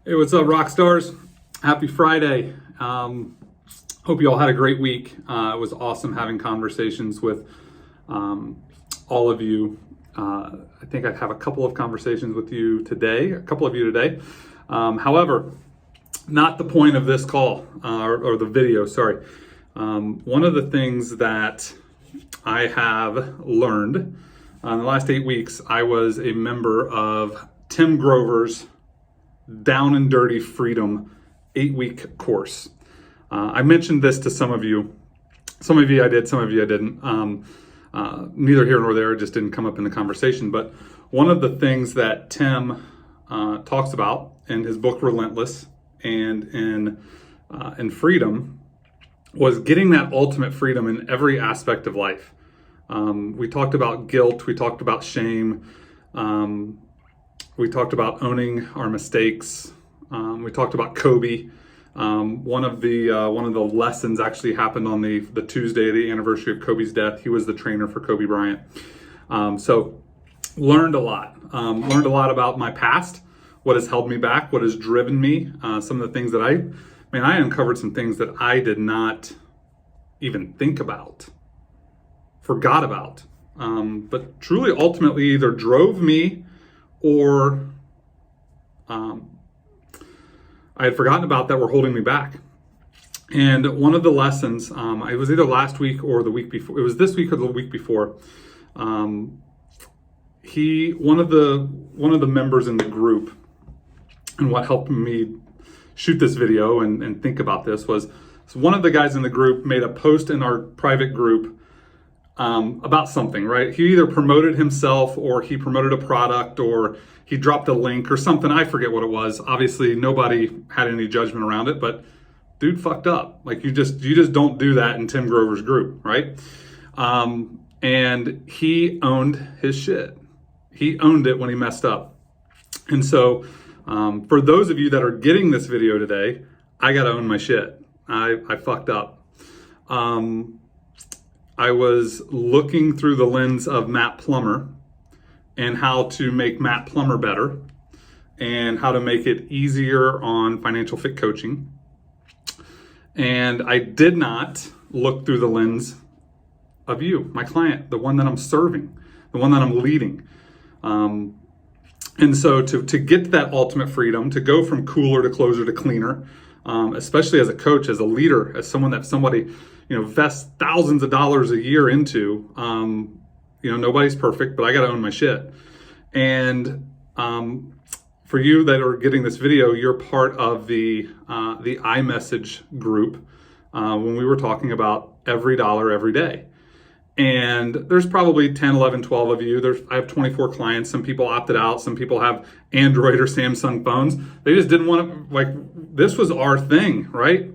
Hey, what's up, rock stars? Happy Friday. Hope you all had a great week. It was awesome having conversations with all of you. I think I have a couple of conversations with you today, a couple of you today. However, not the point of this call or the video, sorry. One of the things that I have learned in the last 8 weeks, I was a member of Tim Grover's Down and Dirty Freedom 8-week course. I mentioned this to some of you. Some of you I did, some of you I didn't. Neither here nor there, it just didn't come up in the conversation. But one of the things that Tim talks about in his book Relentless and in Freedom was getting that ultimate freedom in every aspect of life. We talked about guilt, we talked about shame, we talked about owning our mistakes. We talked about Kobe. One of the lessons actually happened on the Tuesday, the anniversary of Kobe's death. He was the trainer for Kobe Bryant. So learned a lot. Learned a lot about my past, what has held me back, what has driven me. Some of the things that I uncovered some things that I did not even think about, forgot about, but truly ultimately either drove me or I had forgotten about that were holding me back. And one of the lessons, it was either last week or the week before, it was this week or the week before, one of the members in the group, and what helped me shoot this video and think about this was, so one of the guys in the group made a post in our private group about something, right? He either promoted himself or he promoted a product or he dropped a link or something. I forget what it was. Obviously, nobody had any judgment around it, but dude fucked up. Like you just don't do that in Tim Grover's group, right? And he owned his shit. He owned it when he messed up. And so for those of you that are getting this video today, I got to own my shit. I fucked up. I was looking through the lens of Matt Plummer and how to make Matt Plummer better and how to make it easier on financial fit coaching. And I did not look through the lens of you, my client, the one that I'm serving, the one that I'm leading. And so to get to that ultimate freedom, to go from cooler to closer to cleaner, especially as a coach, as a leader, as someone that somebody vests thousands of dollars a year into. Nobody's perfect, but I got to own my shit. And for you that are getting this video, you're part of the iMessage group when we were talking about every dollar every day. And there's probably 10, 11, 12 of you. I have 24 clients. Some people opted out. Some people have Android or Samsung phones. They just didn't want to, this was our thing, right?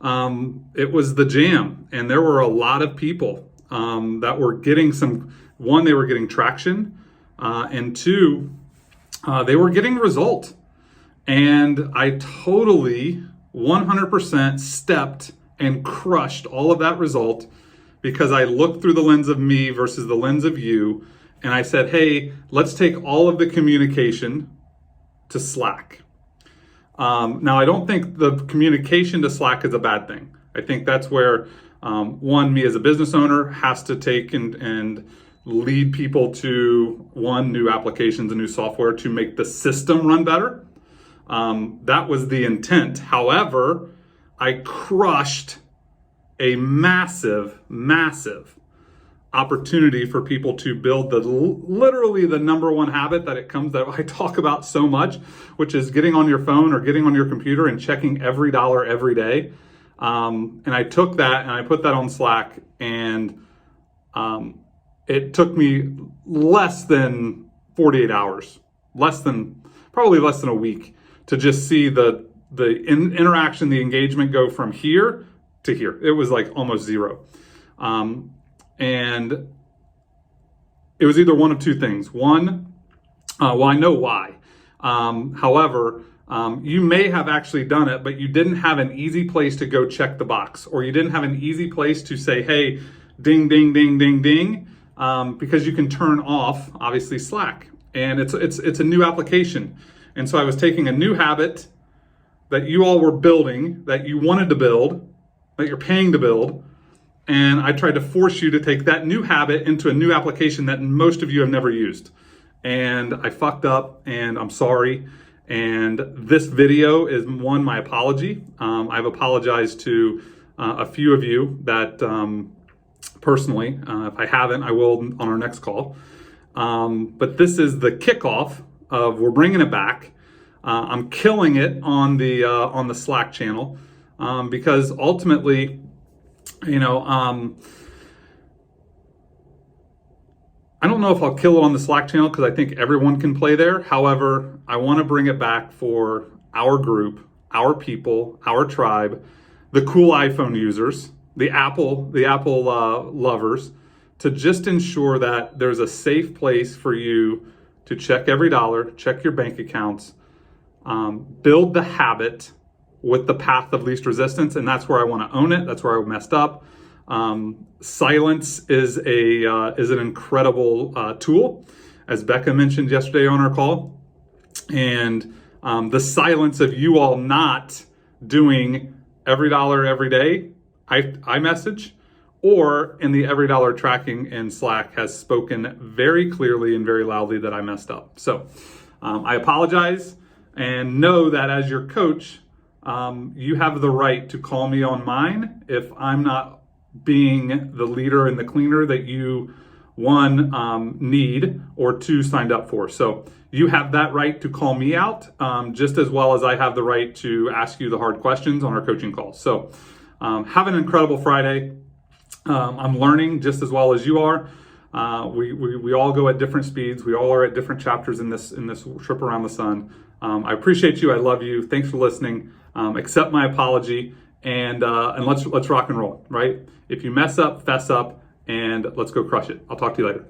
It was the jam. And there were a lot of people that were getting they were getting traction. And two, they were getting result. And I totally 100% stepped and crushed all of that result because I looked through the lens of me versus the lens of you. And I said, hey, let's take all of the communication to Slack. Now, I don't think the communication to Slack is a bad thing. I think that's where, me as a business owner has to take and lead people to new applications and new software to make the system run better. That was the intent. However, I crushed a massive opportunity for people to build literally the number one habit that I talk about so much, which is getting on your phone or getting on your computer and checking every dollar every day. And I took that and I put that on Slack, and it took me less than 48 hours, probably less than a week to just see the interaction, the engagement go from here to here. It was like almost zero. And it was either one of two things. One, I know why. However, you may have actually done it, but you didn't have an easy place to go check the box, or you didn't have an easy place to say, hey, ding, ding, ding, ding, ding, because you can turn off, obviously, Slack. And it's a new application. And so I was taking a new habit that you all were building, that you wanted to build, that you're paying to build. And I tried to force you to take that new habit into a new application that most of you have never used. And I fucked up, and I'm sorry. And this video is my apology. I've apologized to a few of you that personally, if I haven't, I will on our next call. But this is the kickoff of we're bringing it back. I'm killing it on the Slack channel because ultimately, I don't know if I'll kill it on the Slack channel because I think everyone can play there. However, I want to bring it back for our group, our people, our tribe, the cool iPhone users, the Apple lovers, to just ensure that there's a safe place for you to check every dollar, check your bank accounts, build the habit with the path of least resistance, and that's where I want to own it. That's where I messed up. Silence is an incredible tool, as Becca mentioned yesterday on our call, and the silence of you all not doing every dollar every day iMessage or in the every dollar tracking in Slack has spoken very clearly and very loudly that I messed up. So I apologize, and know that as your coach, you have the right to call me on mine if I'm not being the leader and the cleaner that you, one, need, or two, signed up for. So you have that right to call me out, just as well as I have the right to ask you the hard questions on our coaching calls. So have an incredible Friday. I'm learning just as well as you are. We all go at different speeds. We all are at different chapters in this trip around the sun. I appreciate you. I love you. Thanks for listening. Accept my apology, and let's rock and roll, right? If you mess up, fess up, and let's go crush it. I'll talk to you later.